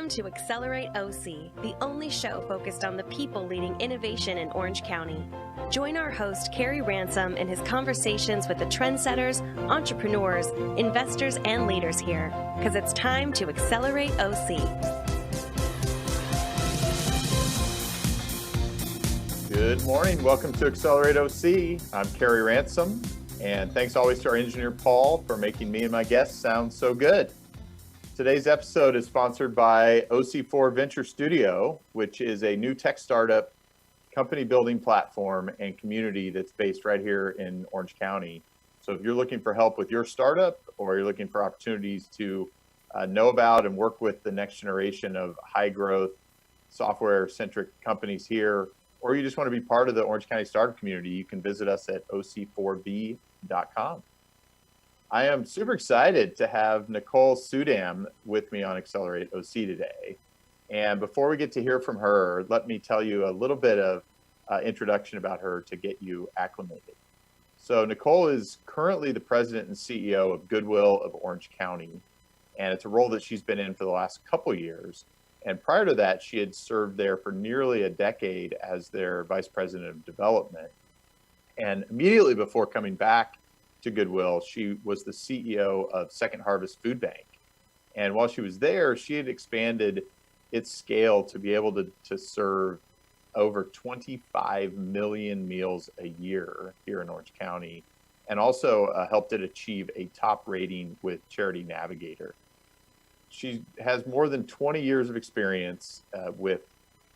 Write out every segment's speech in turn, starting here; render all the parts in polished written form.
Welcome to Accelerate OC, the only show focused on the people leading innovation in Orange County. Join our host, Carrie Ransom, in his conversations with the trendsetters, entrepreneurs, investors, and leaders here, because it's time to Accelerate OC. Good morning. Welcome to Accelerate OC. I'm Carrie Ransom, and thanks always to our engineer, Paul, for making me and my guests sound so good. Today's episode is sponsored by OC4 Venture Studio, which is a new tech startup company building platform and community that's based right here in Orange County. So if you're looking for help with your startup, or you're looking for opportunities to know about and work with the next generation of high growth software-centric companies here, or you just want to be part of the Orange County startup community, you can visit us at oc4b.com. I am super excited to have Nicole Su Dam with me on Accelerate OC today. And before we get to hear from her, let me tell you a little bit of introduction about her to get you acclimated. So Nicole is currently the president and CEO of Goodwill of Orange County, and it's a role that she's been in for the last couple years. And prior to that, she had served there for nearly a decade as their vice president of development. And immediately before coming back to Goodwill, she was the CEO of Second Harvest Food Bank. And while she was there, she had expanded its scale to be able to serve over 25 million meals a year here in Orange County, and also helped it achieve a top rating with Charity Navigator. She has more than 20 years of experience with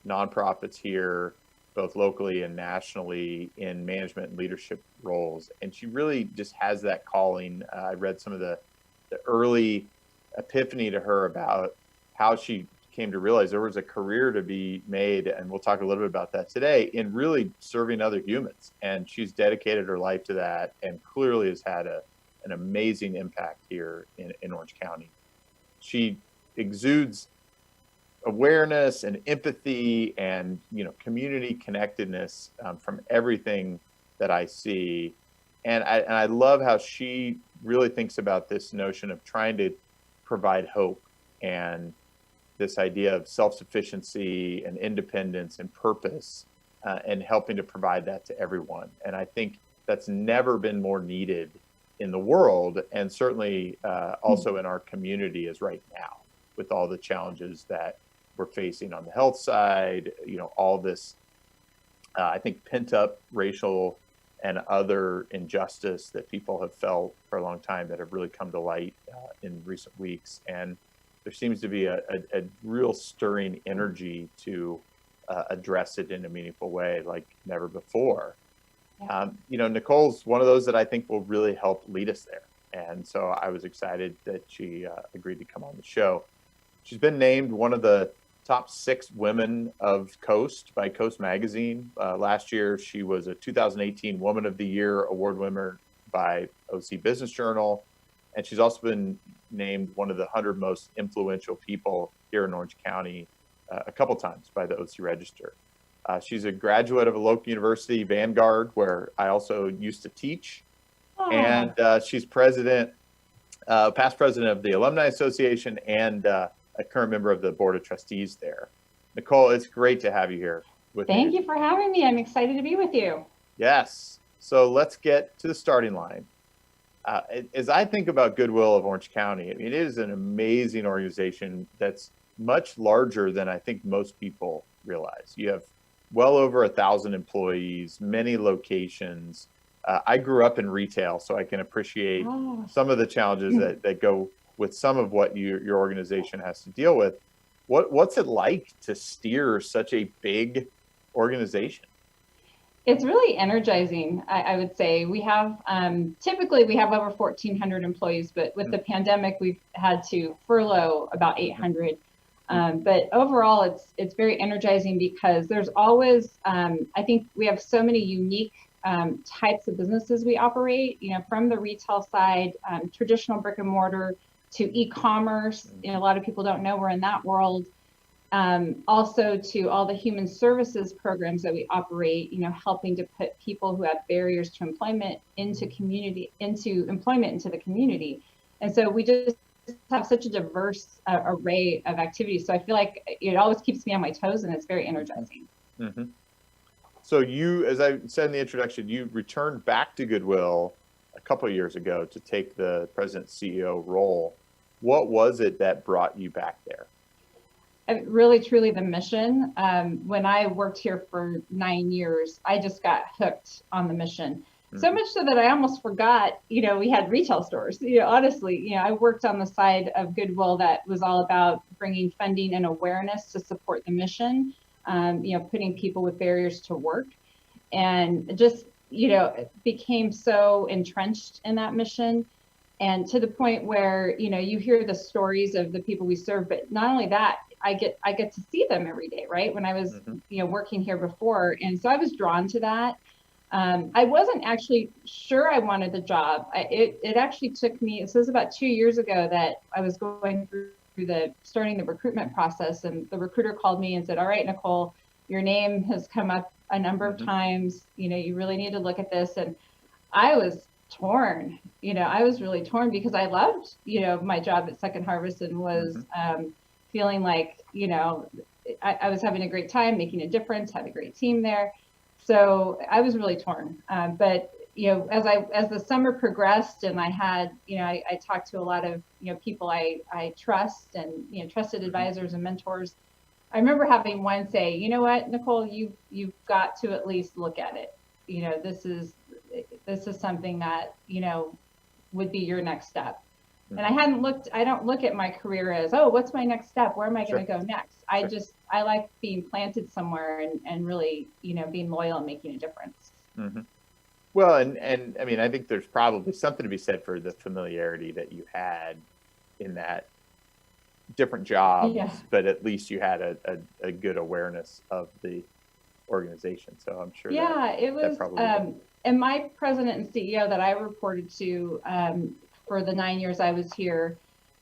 nonprofits here, both locally and nationally, in management and leadership roles. And she really just has that calling. I read some of the early epiphany to her about how she came to realize there was a career to be made, and we'll talk a little bit about that today, in really serving other humans. And she's dedicated her life to that, and clearly has had an amazing impact here in Orange County. She exudes awareness and empathy and community connectedness from everything that I see, and I love how she really thinks about this notion of trying to provide hope and this idea of self-sufficiency and independence and purpose, and helping to provide that to everyone. And I think that's never been more needed in the world, and certainly also in our community as right now, with all the challenges that we're facing on the health side, all this, I think, pent up racial and other injustice that people have felt for a long time that have really come to light in recent weeks. And there seems to be a real stirring energy to address it in a meaningful way like never before. Yeah. Nicole's one of those that I think will really help lead us there. And so I was excited that she agreed to come on the show. She's been named one of the top 6 women of Coast by Coast Magazine. Last year, she was a 2018 Woman of the Year award winner by OC Business Journal. And she's also been named one of the 100 most influential people here in Orange County a couple times by the OC Register. She's a graduate of a local university, Vanguard, where I also used to teach. Oh. And she's past president of the Alumni Association, and a current member of the Board of Trustees there. Nicole, it's great to have you here with me. Thank you for having me. I'm excited to be with you. Yes. So let's get to the starting line. As I think about Goodwill of Orange County, it is an amazing organization that's much larger than I think most people realize. You have well over 1,000 employees, many locations. I grew up in retail, so I can appreciate some of the challenges that go with some of what your organization has to deal with. What's it like to steer such a big organization? It's really energizing, I would say. We have, typically we have over 1,400 employees, but with the pandemic, we've had to furlough about 800. But overall, it's very energizing because there's always, I think we have so many unique types of businesses we operate, from the retail side, traditional brick and mortar, to e-commerce. A lot of people don't know we're in that world. Also to all the human services programs that we operate, helping to put people who have barriers to employment into the community. And so we just have such a diverse array of activities. So I feel like it always keeps me on my toes, and it's very energizing. Mm-hmm. So you, as I said in the introduction, you returned back to Goodwill a couple of years ago to take the president CEO role. What was it that brought you back there? Really, truly the mission. When I worked here for 9 years, I just got hooked on the mission. So much so that I almost forgot, we had retail stores. Honestly, I worked on the side of Goodwill that was all about bringing funding and awareness to support the mission, putting people with barriers to work, and just, became so entrenched in that mission. And to the point where, you hear the stories of the people we serve, but not only that, I get to see them every day, right? When I was, working here before. And so I was drawn to that. I wasn't actually sure I wanted the job. It actually took me, so it was about 2 years ago that I was going through starting the recruitment process, and the recruiter called me and said, all right, Nicole, your name has come up a number of times, you really need to look at this. And I was torn, I was really torn because I loved, my job at Second Harvest, and was feeling like, I was having a great time, making a difference, had a great team there. So I was really torn. But, as the summer progressed, and I had, I talked to a lot of, people I trust, and, trusted advisors and mentors. I remember having one say, you know what, Nicole, you've got to at least look at it. This is something that, would be your next step. And I don't look at my career as, oh, what's my next step? Where am I going to go next? I like being planted somewhere, and really, being loyal and making a difference. Mm-hmm. Well, and I mean, I think there's probably something to be said for the familiarity that you had in that different jobs, but at least you had a good awareness of the organization. So I'm sure. Yeah, it was. And my president and CEO that I reported to, for the 9 years I was here,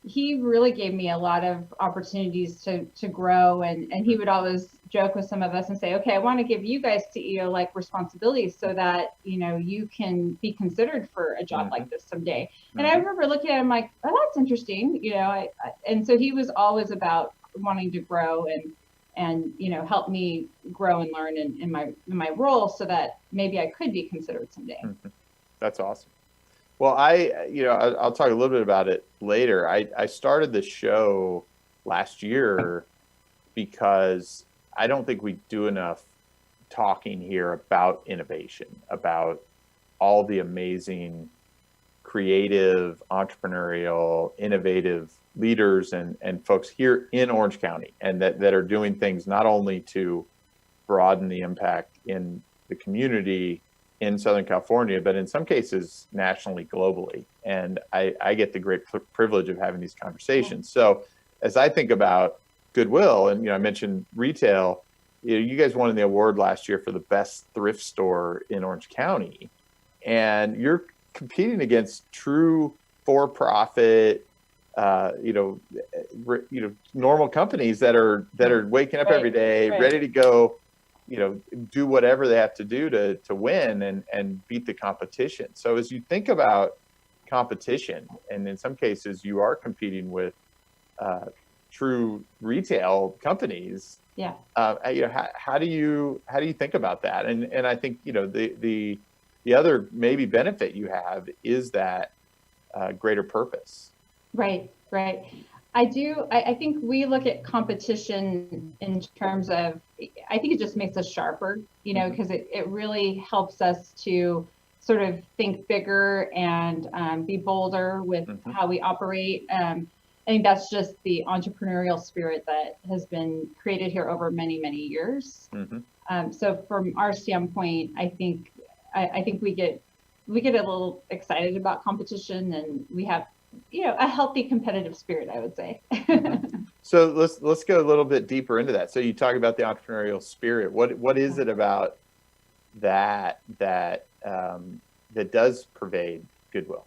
he really gave me a lot of opportunities to grow, and he would always joke with some of us and say, okay, I want to give you guys CEO like responsibilities so that you can be considered for a job like this someday. And I remember looking at him like, oh, that's interesting, and so he was always about wanting to grow and help me grow and learn in my role, so that maybe I could be considered someday. That's awesome. Well, I'll talk a little bit about it later. I started the show last year because I don't think we do enough talking here about innovation, about all the amazing, creative, entrepreneurial, innovative leaders and folks here in Orange County, and that are doing things not only to broaden the impact in the community in Southern California, but in some cases nationally, globally. And I get the great privilege of having these conversations. So as I think about Goodwill, and I mentioned retail, you guys won the award last year for the best thrift store in Orange County, and you're competing against true for-profit, normal companies that are waking up every day, ready to go, do whatever they have to do to win and beat the competition. So as you think about competition, and in some cases you are competing with true retail companies, how do you think about that? And I think the other maybe benefit you have is that greater purpose. Right. I think we look at competition in terms of, I think it just makes us sharper, because it really helps us to sort of think bigger and be bolder with how we operate. I think that's just the entrepreneurial spirit that has been created here over many, many years. So from our standpoint, I think we get a little excited about competition, and we have a healthy competitive spirit, I would say. So let's go a little bit deeper into that. So you talk about the entrepreneurial spirit. What is it about that does pervade Goodwill?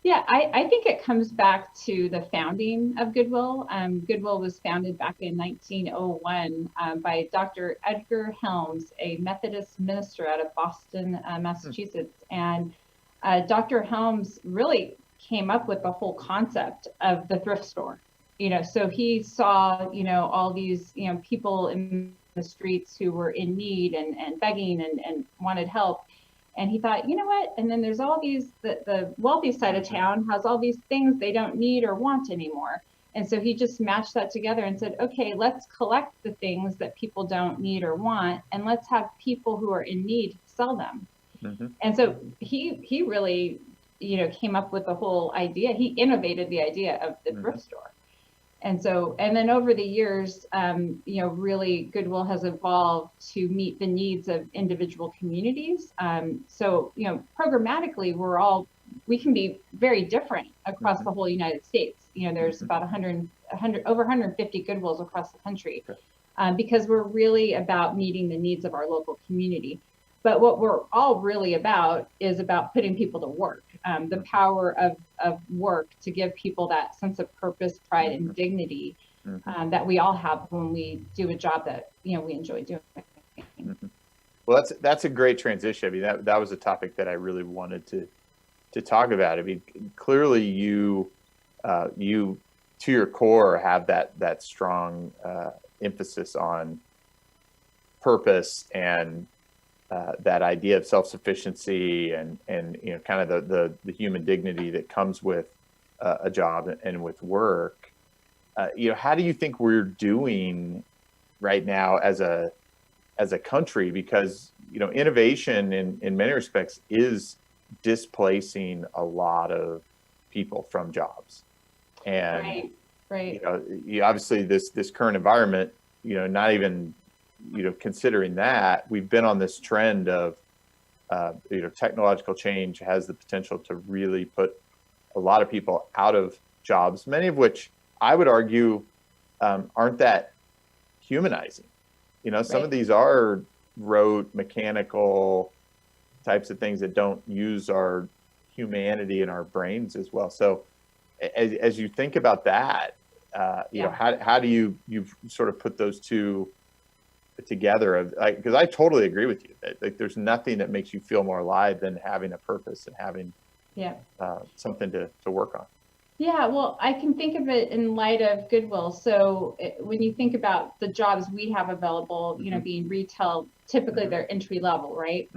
Yeah, I think it comes back to the founding of Goodwill. Goodwill was founded back in 1901 by Dr. Edgar Helms, a Methodist minister out of Boston, Massachusetts. And Dr. Helms really came up with the whole concept of the thrift store. So he saw, all these, people in the streets who were in need and begging and wanted help. And he thought, you know what? And then there's all these, the wealthy side of town has all these things they don't need or want anymore. And so he just matched that together and said, okay, let's collect the things that people don't need or want, and let's have people who are in need sell them. And so he really, came up with the whole idea. He innovated the idea of the thrift store. And then over the years, really Goodwill has evolved to meet the needs of individual communities. Programmatically, we can be very different across the whole United States. There's about over 150 Goodwills across the country, because we're really about meeting the needs of our local community. But what we're all really about is about putting people to work, the power of work to give people that sense of purpose, pride, and dignity that we all have when we do a job that we enjoy doing. Well, that's a great transition. I mean, that was a topic that I really wanted to talk about. I mean, clearly you to your core have that strong emphasis on purpose and that idea of self-sufficiency and kind of the human dignity that comes with a job and with work. How do you think we're doing right now as a country? Because innovation in many respects is displacing a lot of people from jobs, and right. Obviously this current environment, not even considering that, we've been on this trend of technological change has the potential to really put a lot of people out of jobs, many of which I would argue aren't that humanizing. Some of these are rote, mechanical types of things that don't use our humanity and our brains as well. So as you think about that, how do you sort of put those two together? Because I totally agree with you that there's nothing that makes you feel more alive than having a purpose and having something to work on. Yeah, well, I can think of it in light of Goodwill. So when you think about the jobs we have available, being retail, typically they're entry level, right?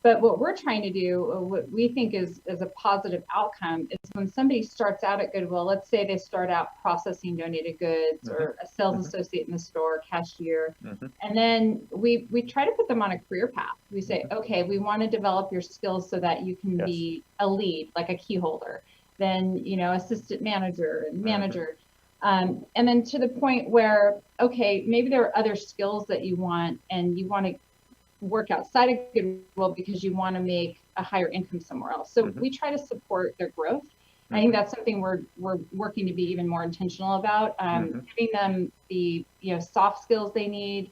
But what we're trying to do, what we think is a positive outcome, is when somebody starts out at Goodwill, let's say they start out processing donated goods or a sales associate in the store, cashier, and then we try to put them on a career path. We say, okay, we want to develop your skills so that you can be a lead, like a key holder, then, assistant manager and manager. And then to the point where, okay, maybe there are other skills that you want, and you want to work outside of Goodwill because you want to make a higher income somewhere else. So we try to support their growth. I think that's something we're working to be even more intentional about, giving them the soft skills they need,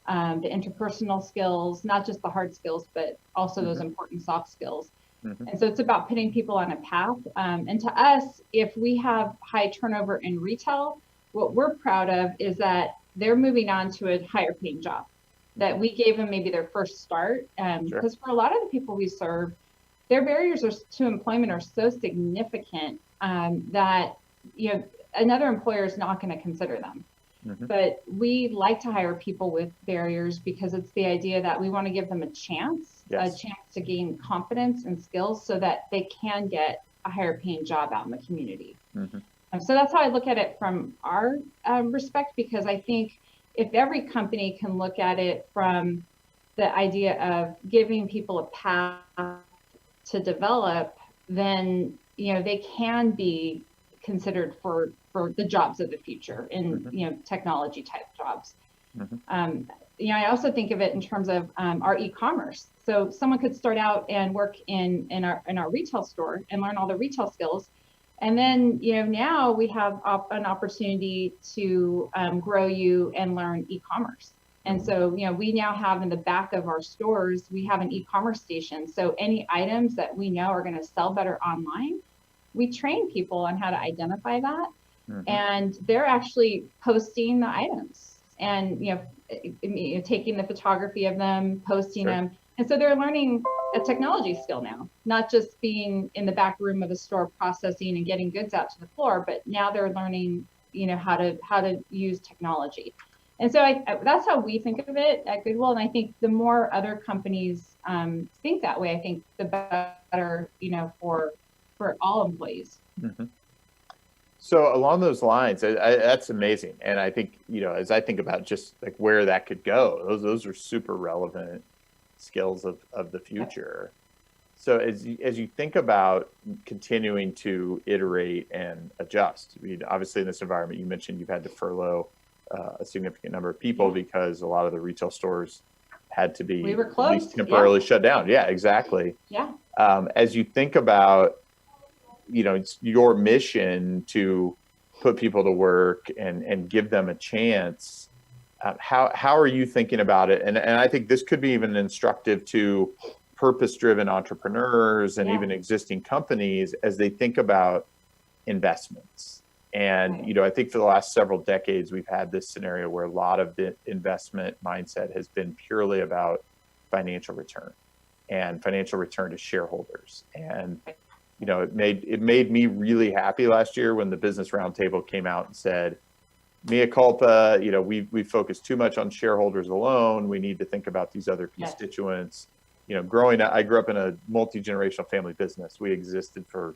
the interpersonal skills, not just the hard skills, but also those important soft skills. And so it's about putting people on a path. And to us, if we have high turnover in retail, what we're proud of is that they're moving on to a higher paying job, that we gave them maybe their first start. Because for a lot of the people we serve, their barriers to employment are so significant that another employer is not going to consider them. But we like to hire people with barriers because it's the idea that we want to give them a chance to gain confidence and skills so that they can get a higher paying job out in the community. So that's how I look at it from our respect, because I think if every company can look at it from the idea of giving people a path to develop, then they can be considered for the jobs of the future in technology type jobs. I also think of it in terms of our e-commerce. So someone could start out and work in our retail store and learn all the retail skills. And then, now we have an opportunity to grow you and learn e-commerce. And so, we now have in the back of our stores, we have an e-commerce station. So any items that we know are going to sell better online, we train people on how to identify that. And they're actually posting the items and, taking the photography of them, posting them. And so they're learning a technology skill now, not just being in the back room of a store processing and getting goods out to the floor, but now they're learning, how to use technology. And so that's how we think of it at Goodwill. And I think the more other companies think that way, I think the better, for all employees. Mm-hmm. So along those lines, that's amazing. And I think, as I think about just like where that could go, those are super relevant skills of the future. So as you think about continuing to iterate and adjust, obviously in this environment, you mentioned you've had to furlough a significant number of people because a lot of the retail stores had to be at least temporarily shut down. Yeah, exactly. Yeah. As you think about, it's your mission to put people to work and give them a chance. How are you thinking about it? And I think this could be even instructive to purpose-driven entrepreneurs and even existing companies as they think about investments. And, I think for the last several decades, we've had this scenario where a lot of the investment mindset has been purely about financial return and financial return to shareholders. And it made me really happy last year when the Business Roundtable came out and said, mea culpa, we focus too much on shareholders alone. We need to think about these other constituents. I grew up in a multi-generational family business. We existed for,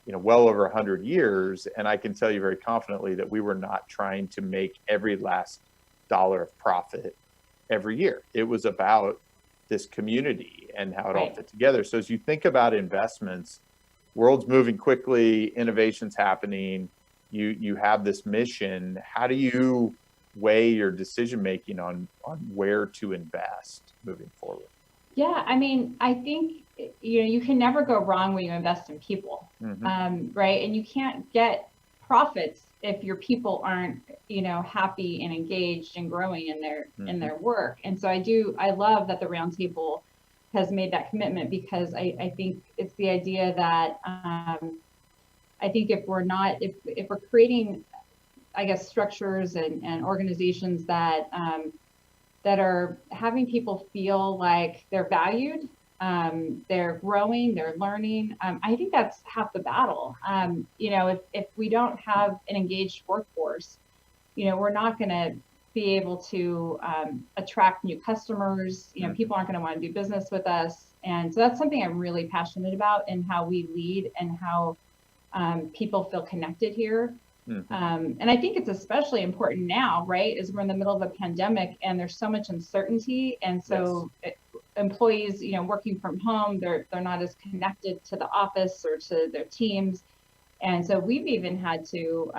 well over 100 years. And I can tell you very confidently that we were not trying to make every last dollar of profit every year. It was about this community and how it all fit together. So as you think about investments, world's moving quickly, innovation's happening, you have this mission. How do you weigh your decision making on where to invest moving forward? Yeah, I think you can never go wrong when you invest in people, right? And you can't get profits if your people aren't happy and engaged and growing in their work. And so I love that the Roundtable has made that commitment, because I think it's the idea that I think if we're creating, I guess, structures and organizations that are having people feel like they're valued, they're growing, they're learning, I think that's half the battle. If we don't have an engaged workforce, we're not going to be able to attract new customers. People aren't going to want to do business with us. And so that's something I'm really passionate about, and how we lead and how people feel connected here. And I think it's especially important now, right, as we're in the middle of a pandemic and there's so much uncertainty. And so employees, working from home, they're not as connected to the office or to their teams. And so we've even had to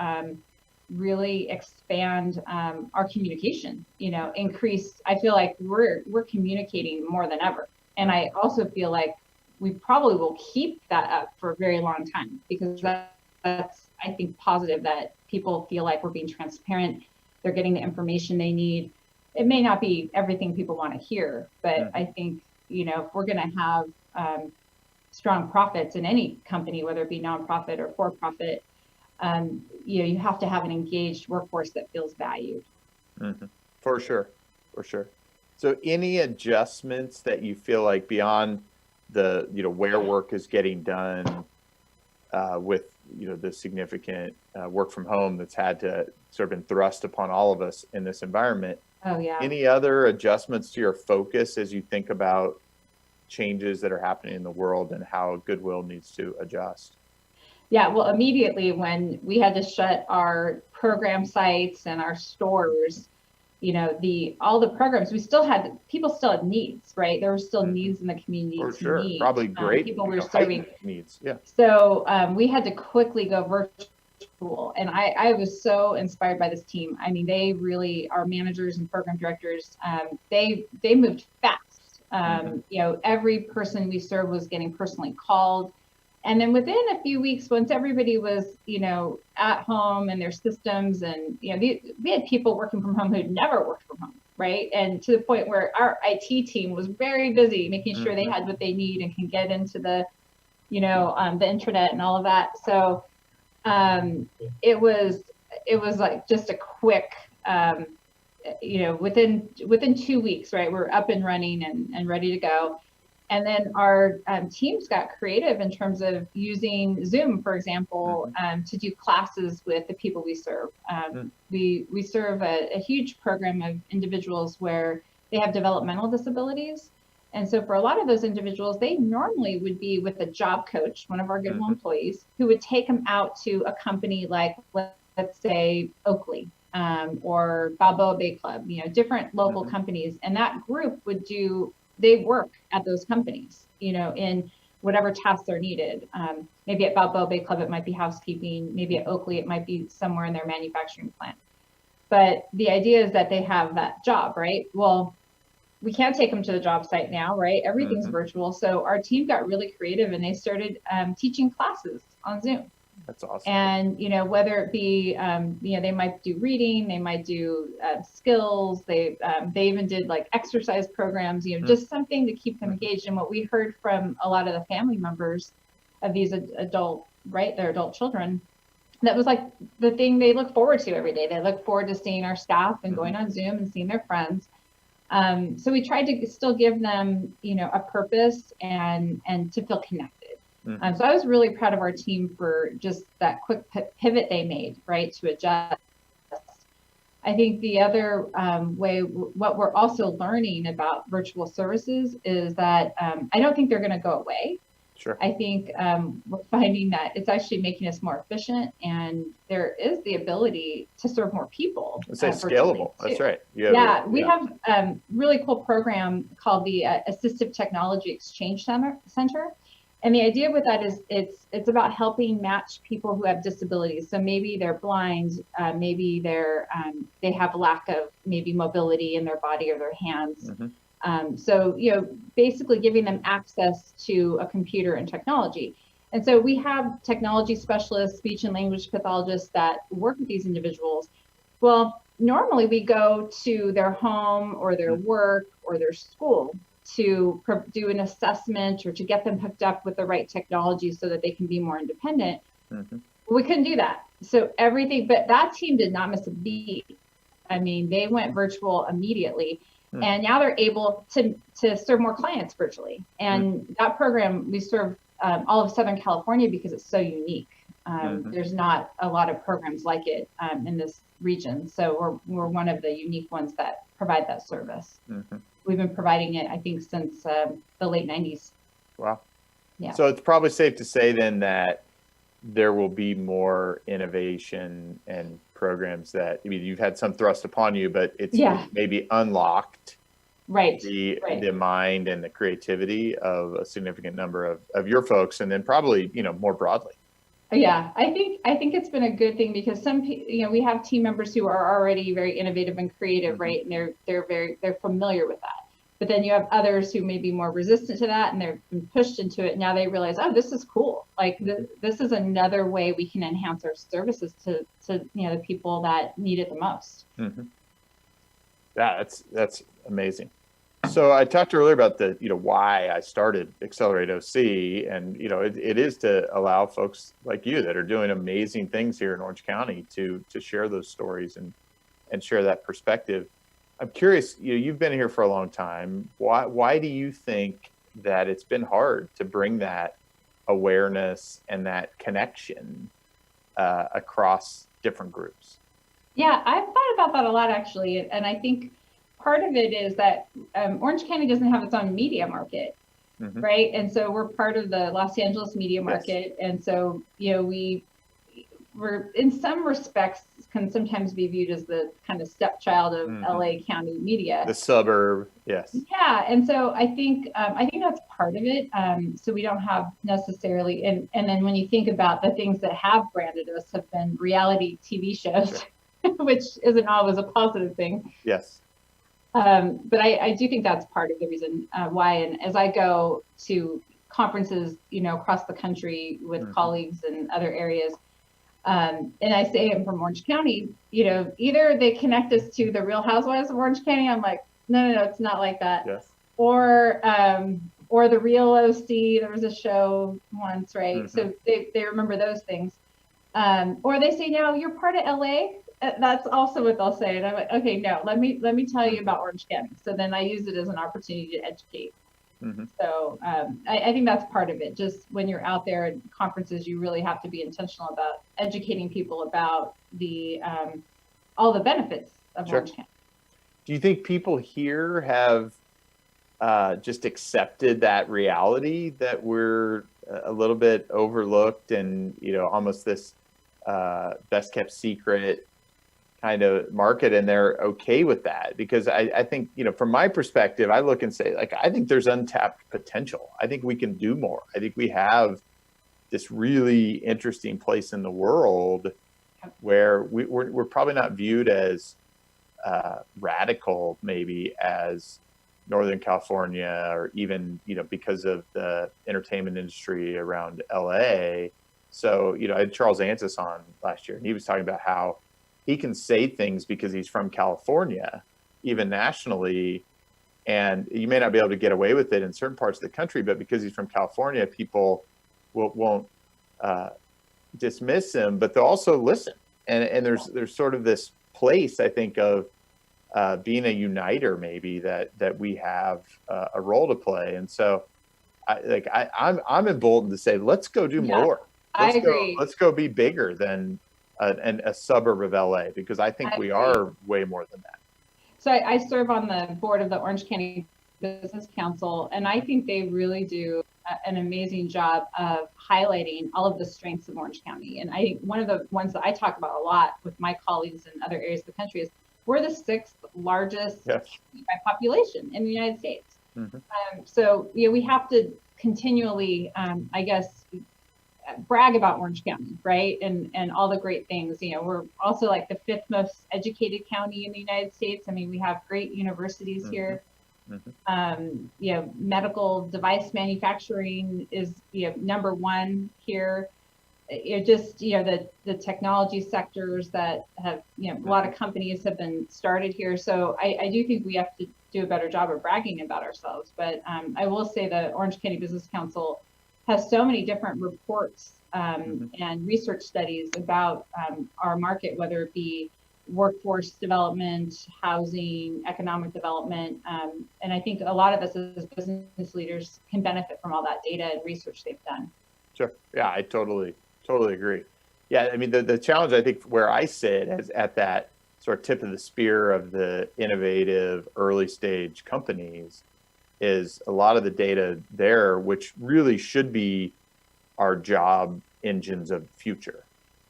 really expand our communication, increase. I feel like we're communicating more than ever. And I also feel like we probably will keep that up for a very long time, because that's, I think, positive that people feel like we're being transparent. They're getting the information they need. It may not be everything people want to hear, but I think, if we're going to have strong profits in any company, whether it be nonprofit or for-profit, you have to have an engaged workforce that feels valued. For sure. So any adjustments that you feel like beyond the, where work is getting done with, the significant work from home that's had to sort of been thrust upon all of us in this environment? Oh, yeah. Any other adjustments to your focus as you think about changes that are happening in the world and how Goodwill needs to adjust? Yeah, well, immediately when we had to shut our program sites and our stores, all the programs, people still had needs, right? There were still needs in the community. For sure, probably great people were serving needs. Yeah. So we had to quickly go virtual, and I was so inspired by this team. They really, our managers and program directors, they moved fast. Every person we served was getting personally called. And then within a few weeks, once everybody was, at home and their systems, and, we had people working from home who'd never worked from home, right? And to the point where our IT team was very busy making sure they had what they need and can get into the, the intranet and all of that. So it was like just a quick, within 2 weeks, right? We're up and running and ready to go. And then our teams got creative in terms of using Zoom, for example, to do classes with the people we serve. We serve a huge program of individuals where they have developmental disabilities. And so for a lot of those individuals, they normally would be with a job coach, one of our Goodwill employees, who would take them out to a company like, let's say, Oakley or Balboa Bay Club, different local companies. And that group they work at those companies, in whatever tasks are needed. Maybe at Balboa Bay Club, it might be housekeeping. Maybe at Oakley, it might be somewhere in their manufacturing plant. But the idea is that they have that job, right? Well, we can't take them to the job site now, right? Everything's virtual. So our team got really creative and they started teaching classes on Zoom. That's awesome. And, whether it be, they might do reading, they might do skills, they even did like exercise programs, just something to keep them engaged. And what we heard from a lot of the family members of these their adult children, that was like the thing they look forward to every day. They look forward to seeing our staff and going on Zoom and seeing their friends. So we tried to still give them, a purpose and to feel connected. So I was really proud of our team for just that quick pivot they made, right, to adjust. I think the other what we're also learning about virtual services is that I don't think they're going to go away. Sure. I think we're finding that it's actually making us more efficient, and there is the ability to serve more people. It's scalable. That's right. We have a really cool program called the Assistive Technology Exchange Center. And the idea with that is it's about helping match people who have disabilities. So maybe they're blind, maybe they have a lack of maybe mobility in their body or their hands. So, basically giving them access to a computer and technology. And so we have technology specialists, speech and language pathologists that work with these individuals. Well, normally we go to their home or their work or their school to do an assessment or to get them hooked up with the right technology so that they can be more independent. We couldn't do that. So but that team did not miss a beat. I mean, they went virtual immediately. And now they're able to serve more clients virtually. And that program, we serve all of Southern California because it's so unique. There's not a lot of programs like it in this region. So we're one of the unique ones that provide that service. We've been providing it, I think, since the late 90s. Wow. Yeah. So it's probably safe to say then that there will be more innovation and programs that, you've had some thrust upon you, but it's maybe unlocked the mind and the creativity of a significant number of your folks, and then probably, more broadly. Yeah, I think it's been a good thing because we have team members who are already very innovative and creative, right? And they're familiar with that. But then you have others who may be more resistant to that, and they've been pushed into it. Now they realize, oh, this is cool. Like this is another way we can enhance our services to the people that need it the most. Yeah, that's amazing. So I talked earlier about the why I started Accelerate OC, and it is to allow folks like you that are doing amazing things here in Orange County to share those stories and share that perspective. I'm curious, you've been here for a long time. Why do you think that it's been hard to bring that awareness and that connection across different groups? Yeah, I've thought about that a lot, actually. And I think part of it is that Orange County doesn't have its own media market, right? And so we're part of the Los Angeles media market. Yes. And so, we're in some respects can sometimes be viewed as the kind of stepchild of LA County media. The suburb, yes. Yeah, and so I think that's part of it. So we don't have necessarily, and then when you think about the things that have branded us have been reality TV shows, which isn't always a positive thing. Yes. But I do think that's part of the reason why. And as I go to conferences, across the country with colleagues in other areas, and I say I'm from Orange County, either they connect us to the Real Housewives of Orange County. I'm like, no, it's not like that. Yes. Or the Real OC. There was a show once, right? So they remember those things. Or they say, no, you're part of LA. That's also what they'll say. And I'm like, okay, no, let me tell you about Orange County. So then I use it as an opportunity to educate. So I think that's part of it. Just when you're out there at conferences, you really have to be intentional about educating people about the all the benefits of Sure. Orange County. Do you think people here have just accepted that reality that we're a little bit overlooked and, almost this best kept secret kind of market, and they're okay with that? Because I think, from my perspective, I look and say, like, I think there's untapped potential. I think we can do more. I think we have this really interesting place in the world where we're probably not viewed as radical, maybe, as Northern California, or even, because of the entertainment industry around LA. So, I had Charles Antis on last year, and he was talking about how he can say things because he's from California, even nationally, and you may not be able to get away with it in certain parts of the country, but because he's from California, people won't dismiss him, but they'll also listen. And there's sort of this place, I think, of being a uniter, maybe, that we have a role to play. And so I'm emboldened to say, let's go do more. I agree. Let's go be bigger than a suburb of LA, because I think we are way more than that. So I serve on the board of the Orange County Business Council, and I think they really do an amazing job of highlighting all of the strengths of Orange County. And I think one of the ones that I talk about a lot with my colleagues in other areas of the country is we're the 6th largest by population in the United States. So we have to continually, I guess, brag about Orange County, right? And all the great things. We're also like the 5th most educated county in the United States. I mean, we have great universities here. Medical device manufacturing is number 1 here. The technology sectors that have a lot of companies have been started here. So I do think we have to do a better job of bragging about ourselves. But I will say the Orange County Business Council has so many different reports and research studies about our market, whether it be workforce development, housing, economic development. And I think a lot of us as business leaders can benefit from all that data and research they've done. Sure. Yeah, I totally agree. Yeah, I mean, the challenge, I think, where I sit is at that sort of tip of the spear of the innovative early stage companies, is a lot of the data there, which really should be our job engines of the future.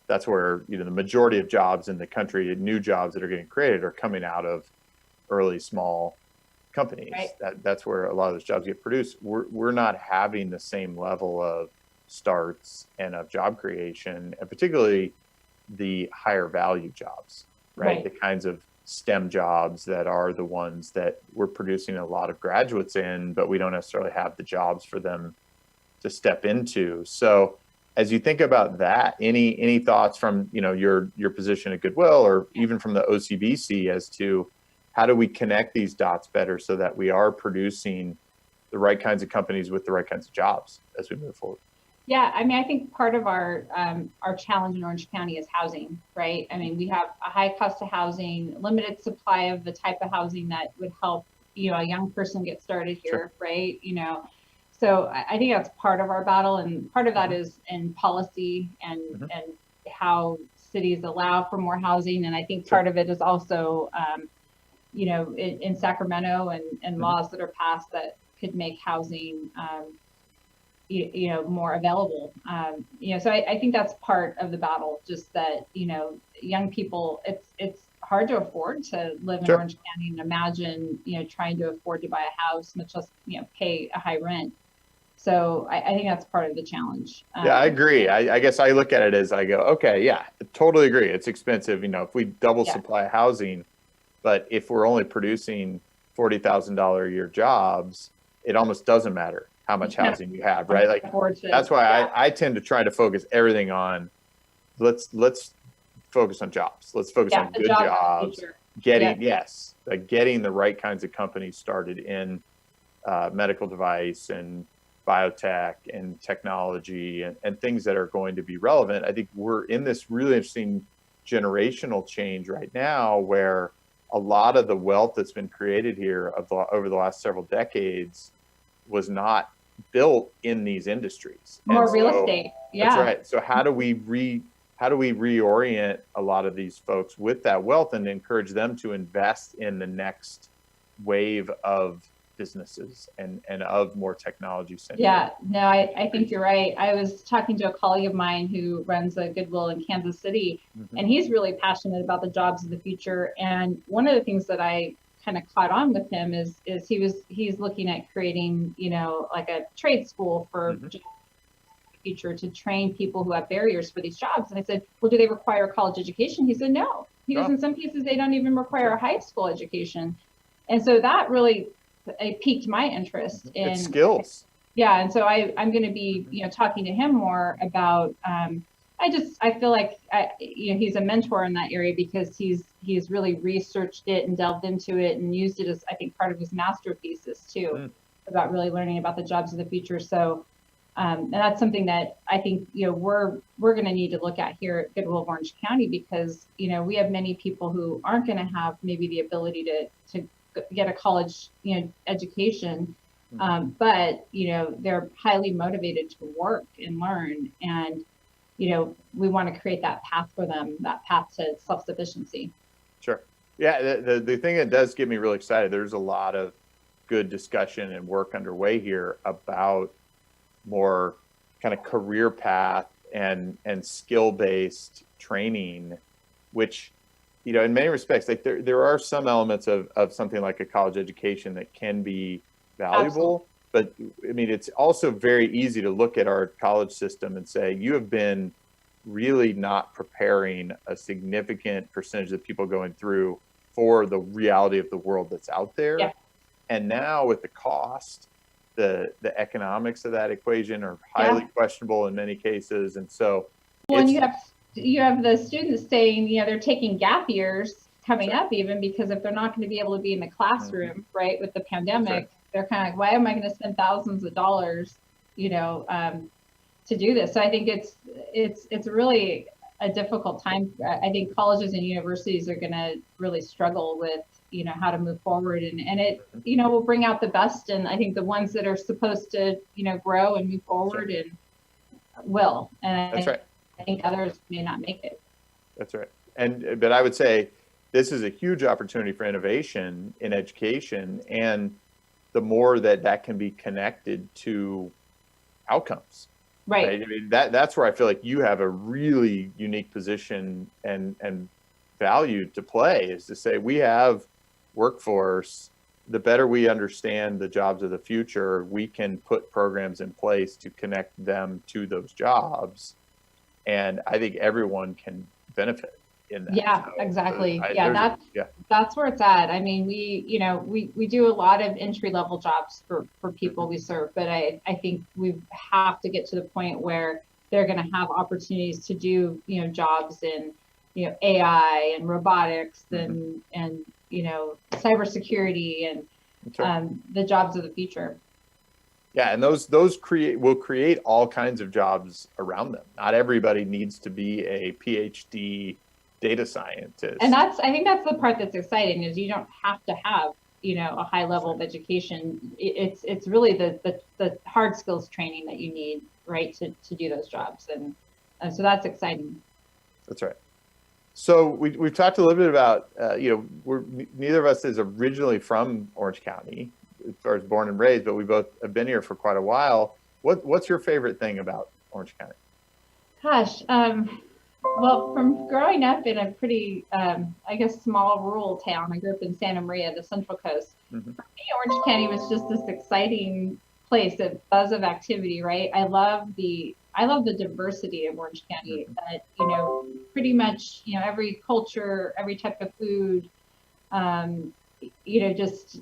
That's where, the majority of jobs in the country, new jobs that are getting created, are coming out of early small companies. Right. That's where a lot of those jobs get produced. We're not having the same level of starts and of job creation, and particularly the higher value jobs, right? The kinds of STEM jobs that are the ones that we're producing a lot of graduates in, but we don't necessarily have the jobs for them to step into. So as you think about that, any thoughts from your position at Goodwill, or even from the OCBC, as to how do we connect these dots better so that we are producing the right kinds of companies with the right kinds of jobs as we move forward? Yeah, I mean, I think part of our challenge in Orange County is housing, right? I mean, we have a high cost of housing, limited supply of the type of housing that would help, a young person get started here, right? So I think that's part of our battle, and part of that is in policy and how cities allow for more housing, and I think part of it is also, in Sacramento and laws that are passed that could make housing more available. So I think that's part of the battle, just that, young people, it's hard to afford to live in Orange County and imagine, trying to afford to buy a house, much less, pay a high rent. So I think that's part of the challenge. Yeah, I agree. I guess I look at it as I go, okay, yeah, I totally agree. It's expensive, if we double supply housing, but if we're only producing $40,000 a year jobs, it almost doesn't matter how much housing you have, right? Like, that's why I tend to try to focus everything on, let's focus on jobs. Let's focus on good jobs, getting the right kinds of companies started in medical device and biotech and technology and things that are going to be relevant. I think we're in this really interesting generational change right now, where a lot of the wealth that's been created here over the last several decades was not built in these industries. More real estate. Yeah. That's right. So how do we reorient a lot of these folks with that wealth and encourage them to invest in the next wave of businesses and of more technology centered? Yeah, no, I think you're right. I was talking to a colleague of mine who runs a Goodwill in Kansas City, and he's really passionate about the jobs of the future. And one of the things that I kind of caught on with him is he's looking at creating, like a trade school for the future to train people who have barriers for these jobs. And I said, well, do they require a college education? He said, no. He goes, in some cases, they don't even require a high school education. And so that really piqued my interest in skills. Yeah. And so I'm going to be, talking to him more about, I feel like, he's a mentor in that area because he's really researched it and delved into it and used it as, I think, part of his master thesis too, about really learning about the jobs of the future. So, and that's something that I think, we're going to need to look at here at Goodwill of Orange County because, we have many people who aren't going to have maybe the ability to get a college, education, but, they're highly motivated to work and learn. And, we want to create that path for them, that path to self-sufficiency. Sure. Yeah. The thing that does get me really excited, there's a lot of good discussion and work underway here about more kind of career path and skill-based training, which, in many respects, like there are some elements of something like a college education that can be valuable. Absolutely. But I mean, it's also very easy to look at our college system and say, you have been really not preparing a significant percentage of people going through for the reality of the world that's out there. Yeah. And now with the cost, the economics of that equation are highly questionable in many cases. And so, and you have the students saying, they're taking gap years coming up even because if they're not going to be able to be in the classroom, right, with the pandemic, they're kind of like, why am I going to spend thousands of dollars, to do this? So I think it's really a difficult time. I think colleges and universities are going to really struggle with, how to move forward and it, will bring out the best. And I think the ones that are supposed to, grow and move forward and will. And that's right. I think others may not make it. That's right. But I would say this is a huge opportunity for innovation in education, and the more that can be connected to outcomes. Right. I mean, that's where I feel like you have a really unique position and value to play, is to say we have workforce. The better we understand the jobs of the future, we can put programs in place to connect them to those jobs. And I think everyone can benefit in that. Yeah, so, exactly. That's where it's at. I mean, we do a lot of entry level jobs for people we serve, but I think we have to get to the point where they're going to have opportunities to do, jobs in, AI and robotics and cybersecurity and the jobs of the future. Yeah, and those will create all kinds of jobs around them. Not everybody needs to be a PhD data scientist. And I think that's the part that's exciting, is you don't have to have, a high level of education. It's really the hard skills training that you need, right, to do those jobs. And so that's exciting. That's right. So we've talked a little bit about, neither of us is originally from Orange County, as far as born and raised, but we both have been here for quite a while. What's your favorite thing about Orange County? Gosh, well, from growing up in a pretty, small rural town, I grew up in Santa Maria, the Central Coast. For me, Orange County was just this exciting place, a buzz of activity, right? I love the diversity of Orange County. That pretty much every culture, every type of food, just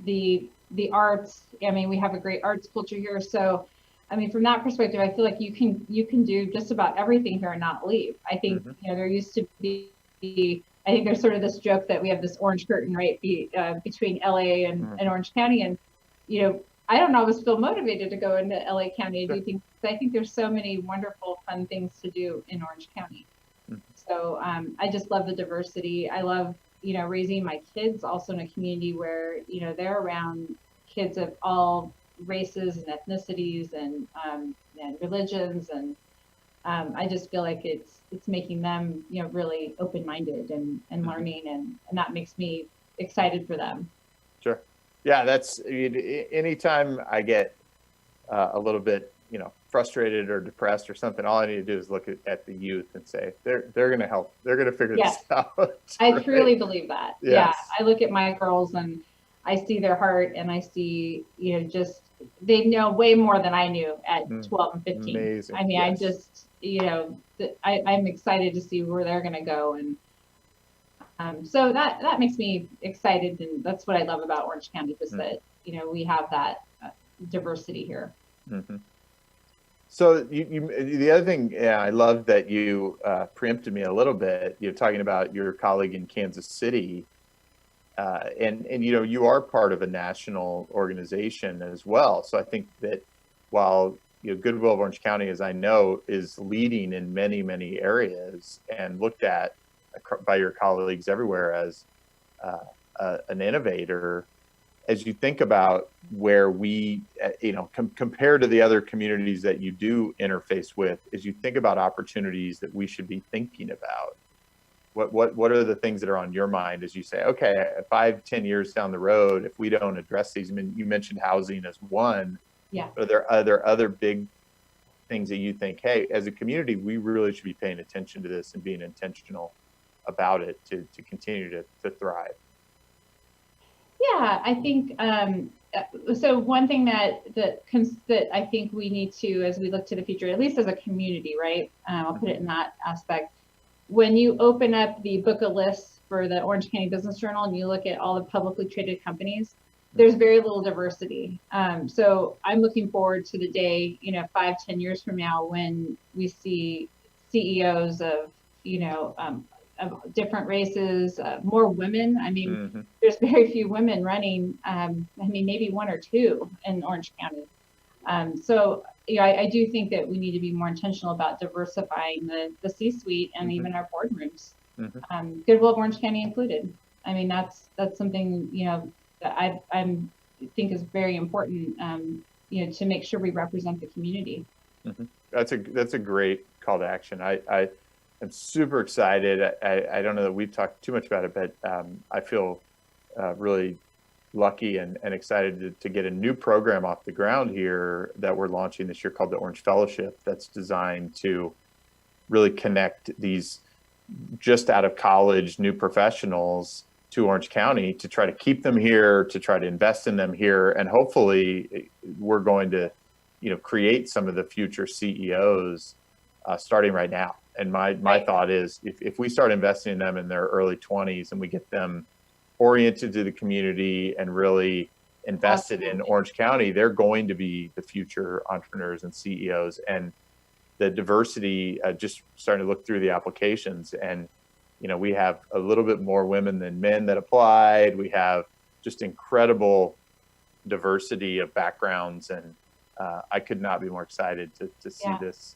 the arts. I mean, we have a great arts culture here, so. I mean, from that perspective, I feel like you can do just about everything here and not leave. I think, there used to be, I think there's sort of this joke that we have this orange curtain, right, between LA and Orange County. And, I don't always feel motivated to go into LA County. I think there's so many wonderful, fun things to do in Orange County. So I just love the diversity. I love, raising my kids also in a community where, they're around kids of all races and ethnicities and religions, and I just feel like it's making them, really open-minded and learning, and that makes me excited for them. Sure. Yeah, that's anytime I get a little bit, frustrated or depressed or something, all I need to do is look at the youth and say, they're going to help. They're going to figure this out. I truly believe that. Yes. Yeah. I look at my girls and I see their heart, and I see, just, they know way more than I knew at 12 and 15. Amazing. I mean, yes. I just, I'm excited to see where they're going to go. And so that makes me excited. And that's what I love about Orange County, just that, we have that diversity here. Mm-hmm. So the other thing, I love that you preempted me a little bit. You're talking about your colleague in Kansas City, and you are part of a national organization as well. So I think that while Goodwill of Orange County, as I know, is leading in many areas and looked at by your colleagues everywhere as an innovator, as you think about where we, compared to the other communities that you do interface with, as you think about opportunities that we should be thinking about, what are the things that are on your mind as you say, okay, 5-10 years down the road, if we don't address these? I mean, you mentioned housing as one. Yeah. Are there other big things that you think, hey, as a community, we really should be paying attention to this and being intentional about it to continue to thrive? Yeah, I think so. One thing that I think we need to, as we look to the future, at least as a community, right? I'll put it in that aspect. When you open up the book of lists for the Orange County Business Journal and you look at all the publicly traded companies, there's very little diversity. So I'm looking forward to the day, 5-10 years from now, when we see CEOs of, of different races, more women. I mean, there's very few women running. Maybe one or two in Orange County. So I do think that we need to be more intentional about diversifying the C-suite and even our boardrooms, Goodwill of Orange County included. I mean, that's something, that I think is very important, to make sure we represent the community. That's a great call to action. I'm super excited. I don't know that we've talked too much about it, but I feel really lucky and excited to get a new program off the ground here that we're launching this year called the Orange Fellowship, that's designed to really connect these just out of college new professionals to Orange County, to try to keep them here, to try to invest in them here, and hopefully we're going to create some of the future CEOs starting right now. And my thought is, if we start investing in them in their early 20s and we get them oriented to the community and really invested in Orange County, they're going to be the future entrepreneurs and CEOs. And the diversity, just starting to look through the applications, and we have a little bit more women than men that applied. We have just incredible diversity of backgrounds, and I could not be more excited to see this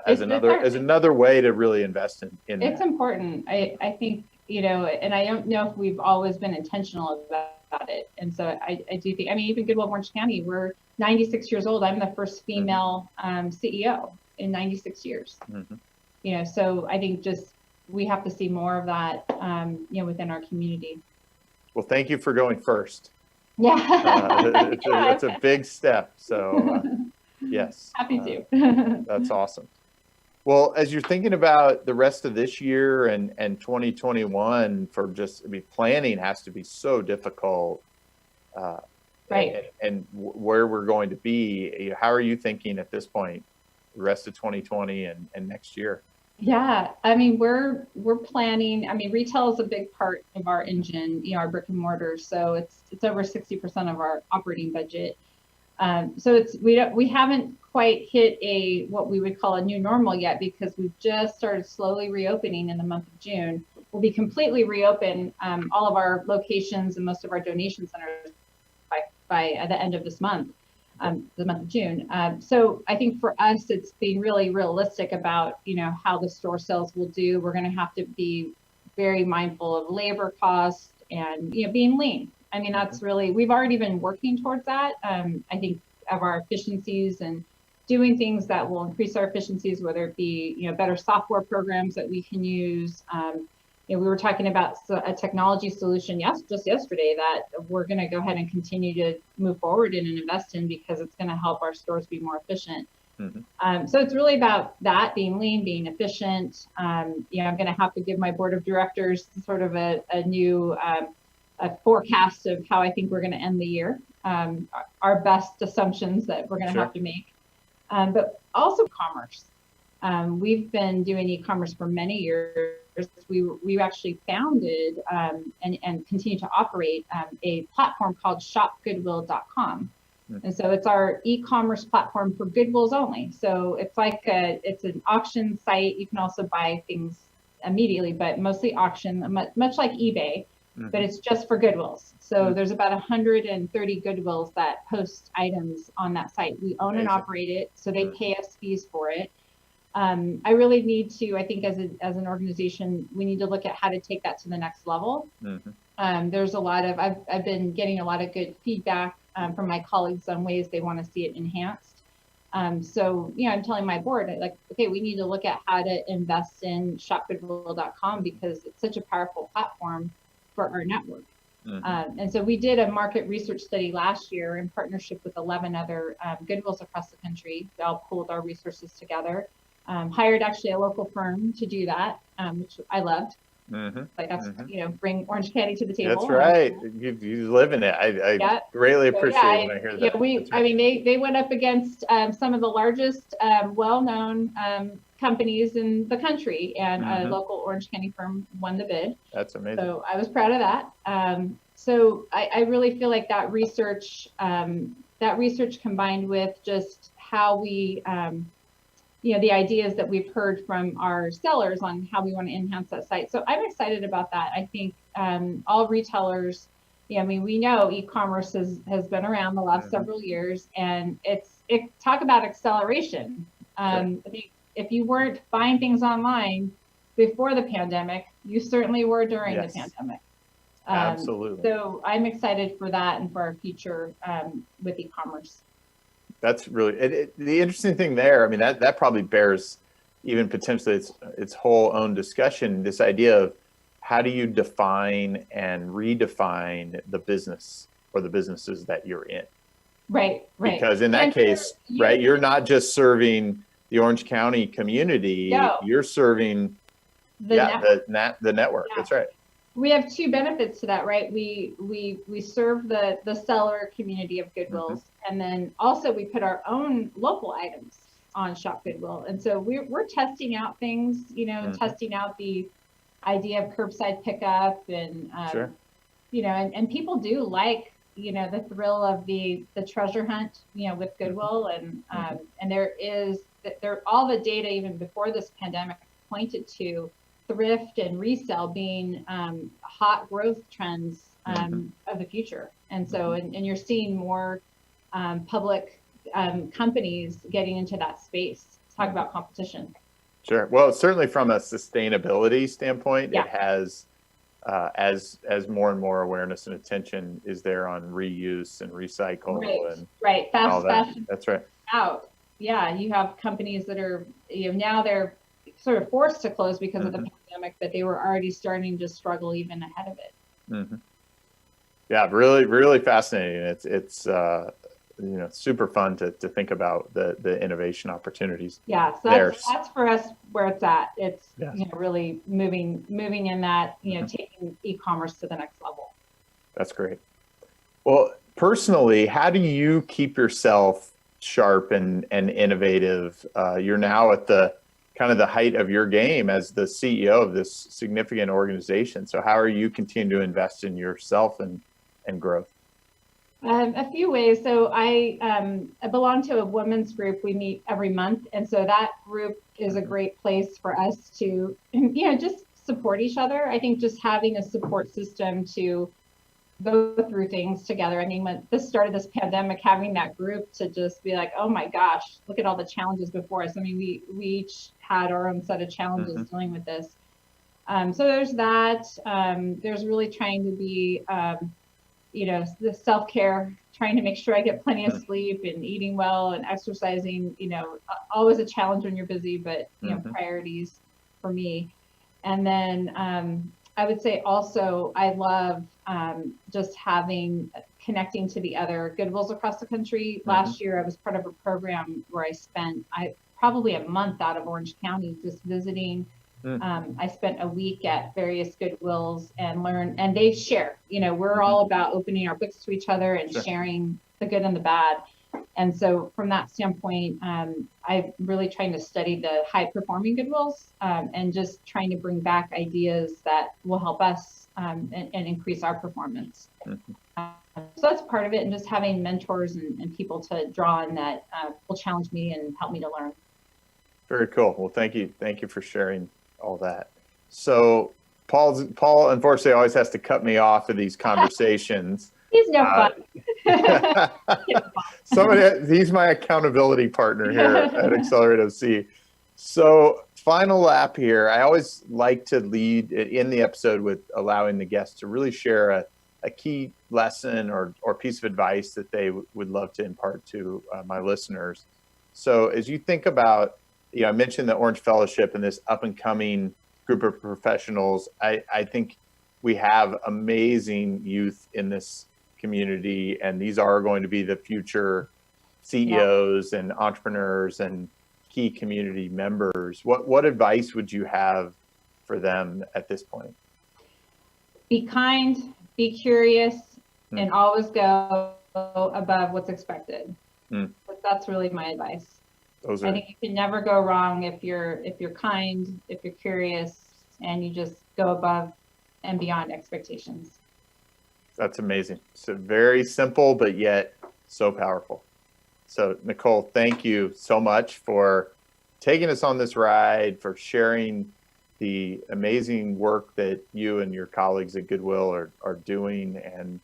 as another way to really invest in it's important. I think, and I don't know if we've always been intentional about it. And so I do think, even Goodwill of Orange County, we're 96 years old. I'm the first female CEO in 96 years. So I think we have to see more of that, within our community. Well, thank you for going first. Yeah. It's a big step. So yes. Happy to. That's awesome. Well, as you're thinking about the rest of this year and 2021, planning has to be so difficult. Right. And where we're going to be, how are you thinking at this point, the rest of 2020 and next year? Yeah, we're planning. Retail is a big part of our engine, our brick and mortar. So it's over 60% of our operating budget. So we haven't quite hit what we would call a new normal yet, because we've just started slowly reopening in the month of June. We'll be completely reopened, all of our locations and most of our donation centers by the end of this month, the month of June. So I think for us, it's being really realistic about, how the store sales will do. We're going to have to be very mindful of labor costs and, being lean. That's really, we've already been working towards that. I think of our efficiencies and doing things that will increase our efficiencies, whether it be, better software programs that we can use. We were talking about a technology solution just yesterday that we're going to go ahead and continue to move forward in and invest in because it's going to help our stores be more efficient. So it's really about that, being lean, being efficient. I'm going to have to give my board of directors sort of a new a forecast of how I think we're going to end the year, our best assumptions that we're going to have to make. But also commerce. We've been doing e-commerce for many years. We actually founded and continue to operate a platform called shopgoodwill.com. And so it's our e-commerce platform for Goodwills only. So it's like it's an auction site. You can also buy things immediately, but mostly auction, much like eBay, but it's just for Goodwills. So there's about 130 Goodwills that post items on that site. We own and operate it, so they pay us fees for it. I really need to, I think as an organization, we need to look at how to take that to the next level. There's a lot of, I've been getting a lot of good feedback from my colleagues on ways they want to see it enhanced. So, I'm telling my board, like, okay, we need to look at how to invest in shopgoodwill.com because it's such a powerful platform for our network. And so we did a market research study last year in partnership with 11 other Goodwills across the country. We all pooled our resources together. Hired actually a local firm to do that, which I loved. Like that's, bring orange candy to the table. That's right. You live in it. I greatly appreciate when I hear that. Yeah, they went up against some of the largest well-known companies in the country, and a local orange candy firm won the bid. That's amazing. So I was proud of that. So I really feel like that research combined with just how we the ideas that we've heard from our sellers on how we want to enhance that site. So I'm excited about that. I think all retailers, we know e-commerce has been around the last several years, and talk about acceleration. I think if you weren't buying things online before the pandemic, you certainly were during the pandemic. Absolutely. So I'm excited for that and for our future with e-commerce. That's really the interesting thing there. I mean, that probably bears even potentially its whole own discussion. This idea of how do you define and redefine the business or the businesses that you're in? Right. Because in that case, you're not just serving the Orange County community. No. You're serving the network. Yeah. That's right. We have two benefits to that, right? We serve the seller community of Goodwills, and then also we put our own local items on Shop Goodwill, and so we're testing out things, testing out the idea of curbside pickup, and and people do like the thrill of the treasure hunt, with Goodwill, and all the data even before this pandemic pointed to thrift and resale being hot growth trends of the future. And so, and you're seeing more public companies getting into that space. Let's talk about competition. Sure. Well, certainly from a sustainability standpoint, it has, as more and more awareness and attention is there on reuse and recycle. Right. Fast fashion. That's right. Out. Yeah. You have companies that are, now they're sort of forced to close because of the pandemic, but they were already starting to struggle even ahead of it. Yeah, really, really fascinating. It's super fun to think about the innovation opportunities. Yeah, so that's for us where it's at. It's really moving in that, taking e-commerce to the next level. That's great. Well, personally, how do you keep yourself sharp and innovative? You're now at the kind of the height of your game as the CEO of this significant organization. So how are you continuing to invest in yourself and growth? A few ways. So I belong to a women's group. We meet every month. And so that group is a great place for us to, just support each other. I think just having a support system to go through things together. I mean, when this started, this pandemic, having that group to just be like, oh my gosh, look at all the challenges before us. I mean, we each had our own set of challenges dealing with this. So there's that. There's really trying to be the self-care, trying to make sure I get plenty of sleep and eating well and exercising, always a challenge when you're busy, but, priorities for me. And then I would say also, I love just connecting to the other Goodwills across the country. Last year, I was part of a program where I spent probably a month out of Orange County just visiting. I spent a week at various Goodwills and they share, we're all about opening our books to each other and sharing the good and the bad. And so from that standpoint, I'm really trying to study the high performing Goodwills and just trying to bring back ideas that will help us and increase our performance. So that's part of it, and just having mentors and people to draw on that will challenge me and help me to learn. Very cool. Well, thank you for sharing all that. So Paul unfortunately always has to cut me off of these conversations. He's no fun. He's my accountability partner here at Accelerate OC. So final lap here. I always like to lead in the episode with allowing the guests to really share a key lesson or piece of advice that they would love to impart to my listeners. So as you think about, I mentioned the Orange Fellowship and this up and coming group of professionals. I think we have amazing youth in this community, and these are going to be the future CEOs and entrepreneurs and key community members. What advice would you have for them at this point? Be kind, be curious, and always go above what's expected. That's really my advice. I think you can never go wrong if you're kind, if you're curious, and you just go above and beyond expectations. That's amazing. So very simple, but yet so powerful. So Nicole, thank you so much for taking us on this ride, for sharing the amazing work that you and your colleagues at Goodwill are doing, and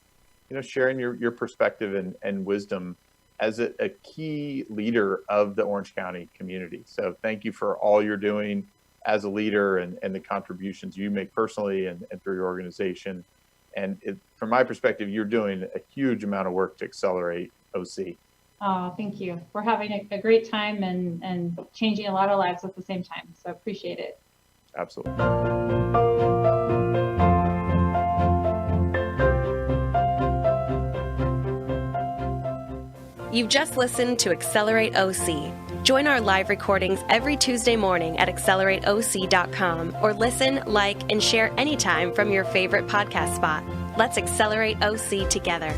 sharing your perspective and wisdom as a key leader of the Orange County community. So thank you for all you're doing as a leader and the contributions you make personally and through your organization. And from my perspective, you're doing a huge amount of work to accelerate OC. Oh, thank you. We're having a great time and changing a lot of lives at the same time. So appreciate it. Absolutely. You've just listened to Accelerate OC. Join our live recordings every Tuesday morning at accelerateoc.com or listen, like, and share anytime from your favorite podcast spot. Let's accelerate OC together.